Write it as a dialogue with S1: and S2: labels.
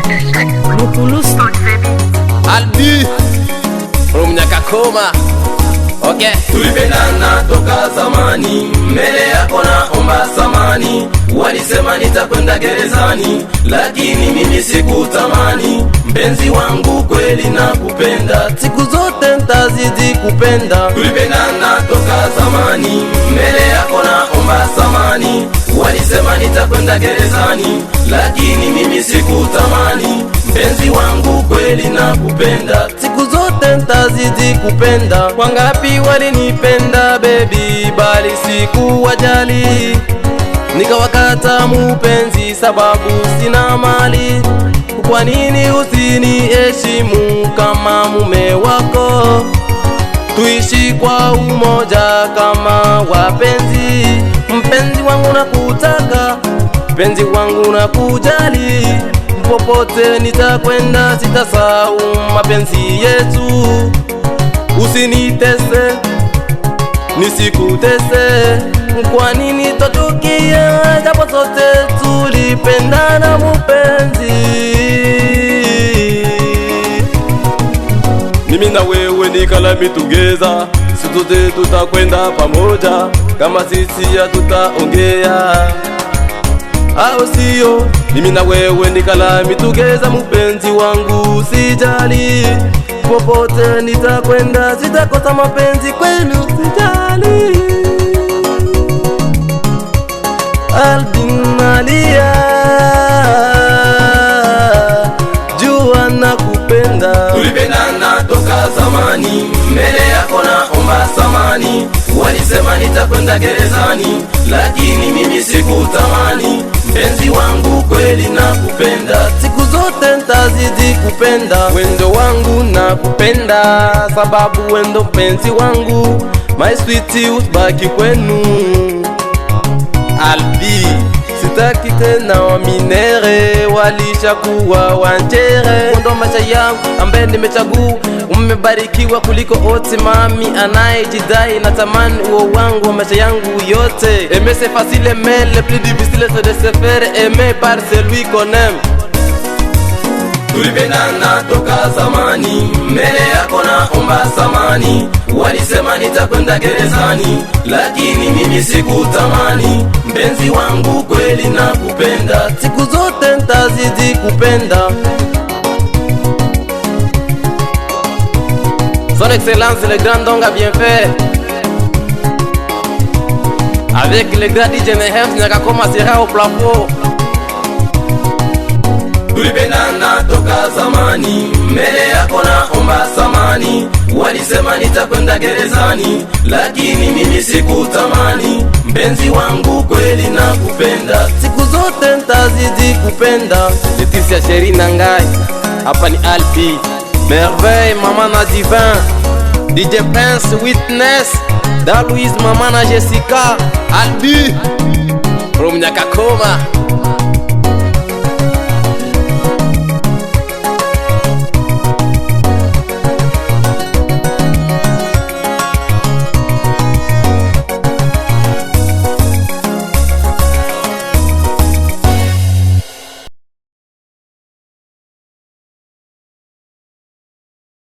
S1: Mukulusi
S2: Albi from Nyakakoma. Okay.
S3: Tulipendana toka zamani, mbele yako naomba samani. Walisema nitakwenda gerezani, lakini mimi sikutamani. Mpenzi wangu kweli nakupenda,
S2: siku zote ntazidi kupenda.
S3: Tulipendana toka zamani, mbele yako naomba samani. Walisema nitakwenda gerezani, lakini mimi sikutamani. Mpenzi wangu kweli nakupenda,
S2: siku zote ntazidi kupenda. Wangapi walinipenda baby, bali sikuwajali, nikawakata mupenzi sababu sina mali. Kwa nini usiniheshimu kama mume wako? Tuishi kwa umoja kama wapenzi. Mpenzi wangu nakutaka, mpenzi wangu nakujali. Popote nitakwenda sitasahau mapenzi yetu. Usinitese nisikutese, kwa nini tuchukie japo sote tulipendana mupenzi? Mimi na wewe ni kalami together, sote tutakwenda pamoja. Kama sisi hatutaongea au sio? Mimi na wewe ni kalami together mupenzi wangu, sijali. Popote nitakwenda sitakosa mapenzi kwenu, sijali. Albin Alia, jua nakupenda.
S3: Tulipendana toka zamani, mbele yako naomba samani. Walisema nitakwenda gerezani, lakini mimi sikutamani. Mpenzi wangu kweli nakupenda,
S2: siku zote ntazidi kupenda. Wendo wangu nakupenda, sababu wendo mpenzi wangu. My sweetie utbaki kwenu. Albi, sitaki tena waminere, walishakuwa wanjere. Ndo maisha yangu ambaye nimechagua, umebarikiwa kuliko wote mami anayejidai. Natamani uo wangu wa maisha yangu yote. Aimer c'est facile, mais le plus difficile c'est de se faire aimer par celui qu'on aime.
S3: Tulipendana toka zamani, mbele yako naomba samani. Walisema nitakwenda gerezani, lakini mimi sikutamani. Mpenzi wangu kweli nakupenda,
S2: siku zote ntazidi kupenda. Son excellence le grand Dong a bien fait. Avec le grand DJ Nehem, Nyakakoma sera au plafond.
S3: Tulipendana toka zamani, mbele yako naomba samani. Walisema nitakwenda gerezani, lakini mimi sikutamani. Mpenzi wangu kweli nakupenda,
S2: siku zote ntazidi kupenda. Laetitia Chérie Nangai, hapa ni Albi Merveille, mama na Divin, DJ Prince Witness, Da Louise, mama na Jessica. Albi from Nyakakoma.